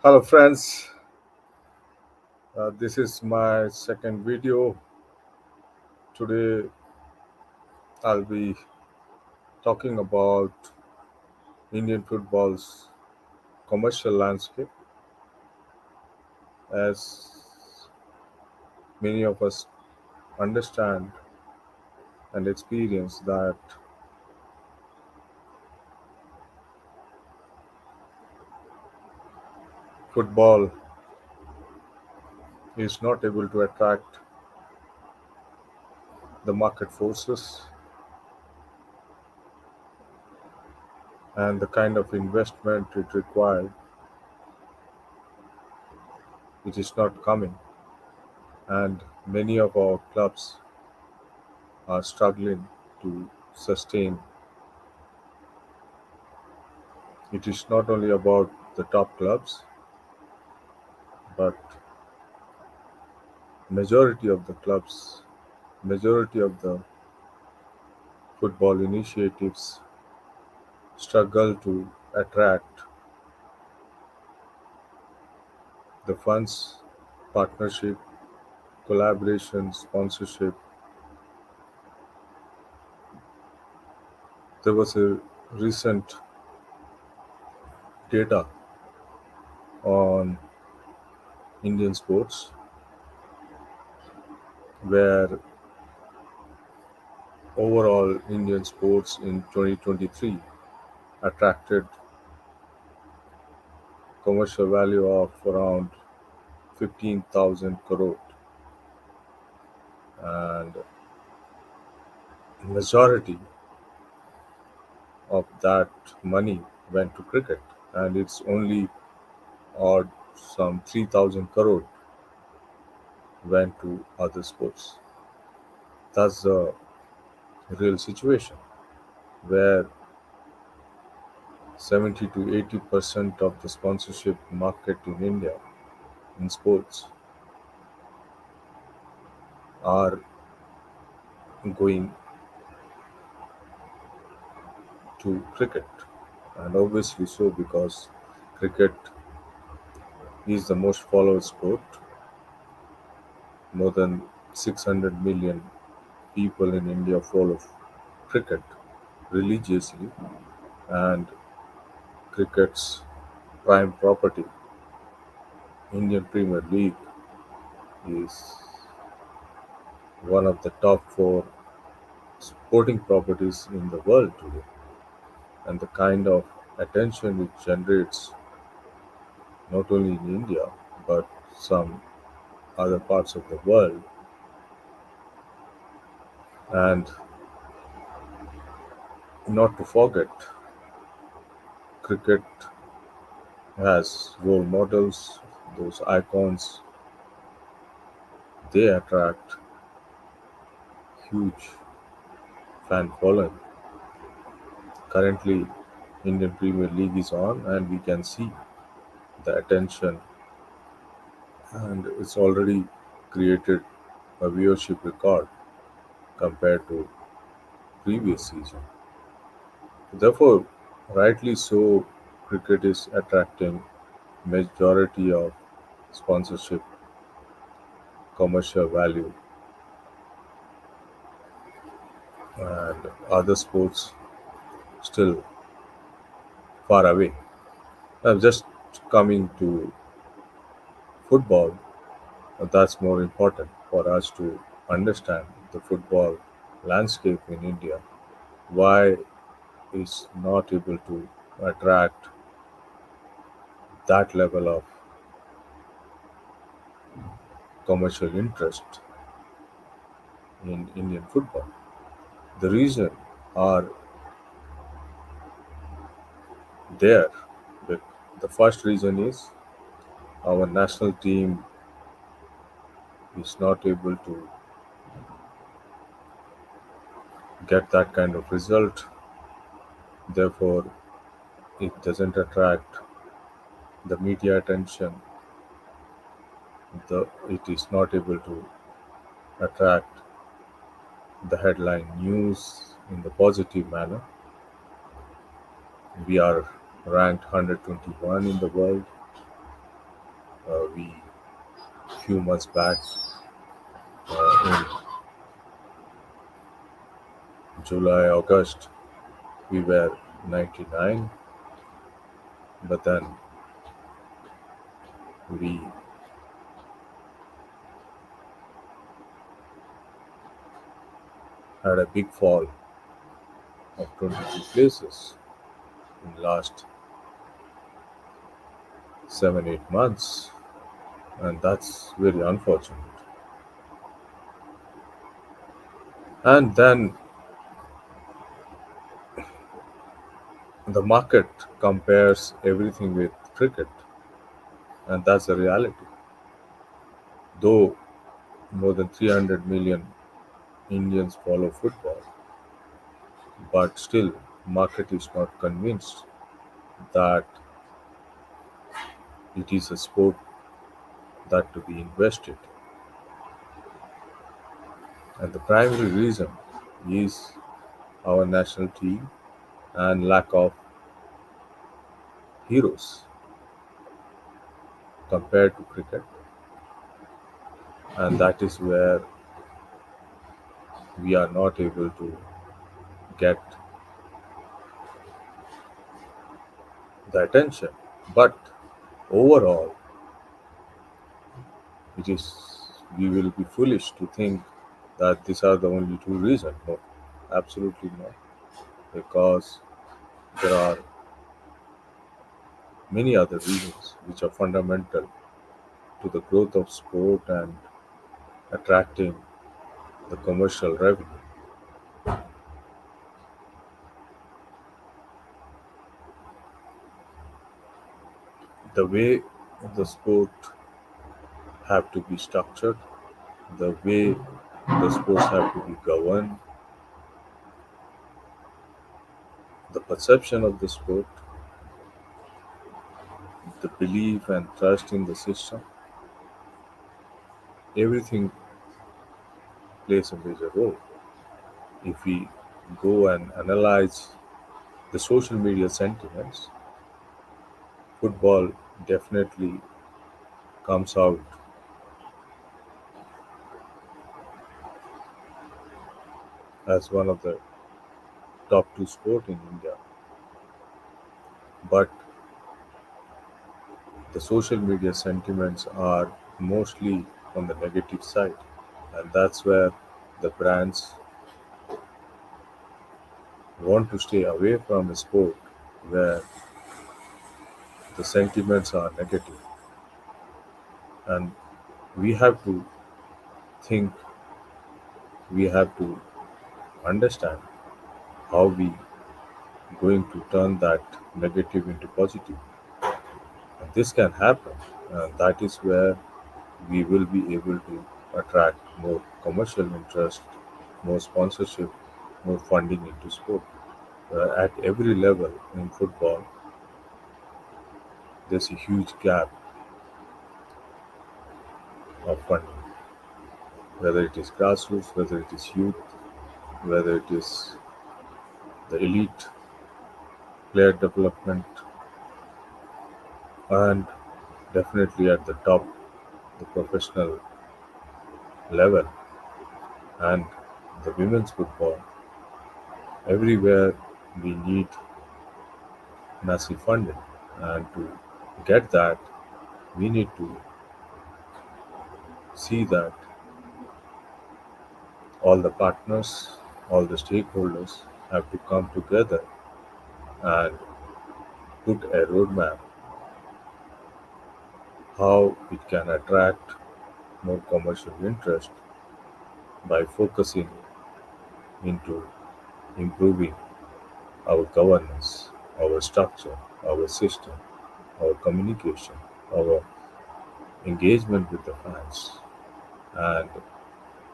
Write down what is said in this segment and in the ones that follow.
Hello, friends. This is my second video. Today, I'll be talking about Indian football's commercial landscape. As many of us understand and experience that football is not able to attract the market forces and the kind of investment it required, it is not coming. And many of our clubs are struggling to sustain. It is not only about the top clubs, but majority of the clubs, majority of the football initiatives struggle to attract the funds, partnership, collaboration, sponsorship. There was a recent data on Indian sports where overall Indian sports in 2023 attracted commercial value of around 15,000 crore, and majority of that money went to cricket, and it's only odd some 3,000 crore went to other sports. That's the real situation where 70 to 80% of the sponsorship market in India in sports are going to cricket. And obviously so, because cricket is the most followed sport. More than 600 million people in India follow cricket religiously, and cricket's prime property, Indian Premier League, is one of the top four sporting properties in the world today. And the kind of attention it generates, not only in India, but some other parts of the world. And not to forget, cricket has role models, those icons, they attract huge fan following. Currently, Indian Premier League is on, and we can see the attention, and it's already created a viewership record compared to previous season. Therefore, rightly so, cricket is attracting majority of sponsorship, commercial value, and other sports still far away. Now, just coming to football, that's more important for us to understand the football landscape in India. Why is not able to attract that level of commercial interest in Indian football? The reason are there. The, the first reason is our national team is not able to get that kind of result. Therefore, it doesn't attract the media attention. It is not able to attract the headline news in the positive manner. We are ranked 121 in the world, We few months back in July, August, we were 99, but then we had a big fall of 22 places in last 7 8 months, and that's very unfortunate. And then the market compares everything with cricket, and that's the reality. Though more than 300 million Indians follow football, but still market is not convinced that it is a sport that to be invested. And the primary reason is our national team and lack of heroes compared to cricket, and that is where we are not able to get the attention. But overall, it is we will be foolish to think that these are the only two reasons. No, absolutely not, because there are many other reasons which are fundamental to the growth of sport and attracting the commercial revenue. The way the sport have to be structured, the way the sports have to be governed, the perception of the sport, the belief and trust in the system, everything plays a major role. If we go and analyze the social media sentiments, football definitely comes out as one of the top two sport in India. But the social media sentiments are mostly on the negative side, and that's where the brands want to stay away from a sport where the sentiments are negative. And we have to think, we have to understand how we going to turn that negative into positive. And this can happen, and that is where we will be able to attract more commercial interest, more sponsorship, more funding into sport. At every level in football, there's a huge gap of funding, whether it is grassroots, whether it is youth, whether it is the elite player development, and definitely at the top, the professional level, and the women's football. Everywhere we need massive funding, and to get that, we need to see that all the partners, all the stakeholders have to come together and put a roadmap how it can attract more commercial interest by focusing into improving our governance, our structure, our system, our communication, our engagement with the fans, and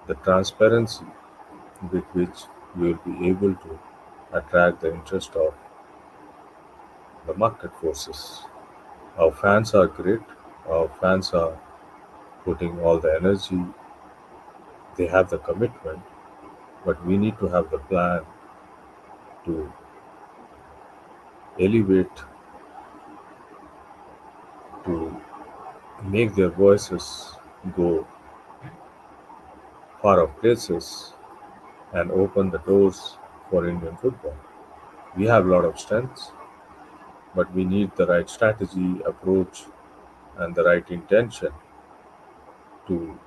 the transparency with which we will be able to attract the interest of the market forces. Our fans are great, our fans are putting all the energy, they have the commitment, but we need to have the plan to elevate, to make their voices go far off places and open the doors for Indian football. We have a lot of strengths, but we need the right strategy, approach, and the right intention to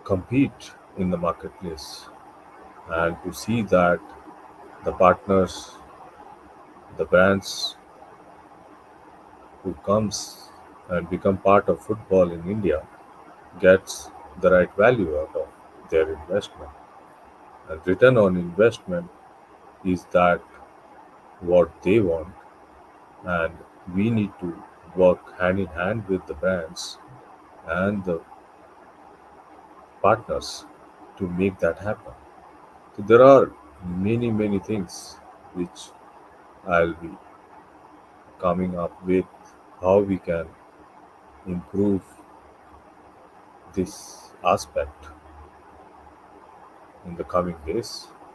compete in the marketplace and to see that the partners, the brands who comes and become part of football in India gets the right value out of their investment. And return on investment is that what they want, and we need to work hand in hand with the brands and the partners to make that happen. So there are many things which I'll be coming up with how we can improve this aspect in the coming days.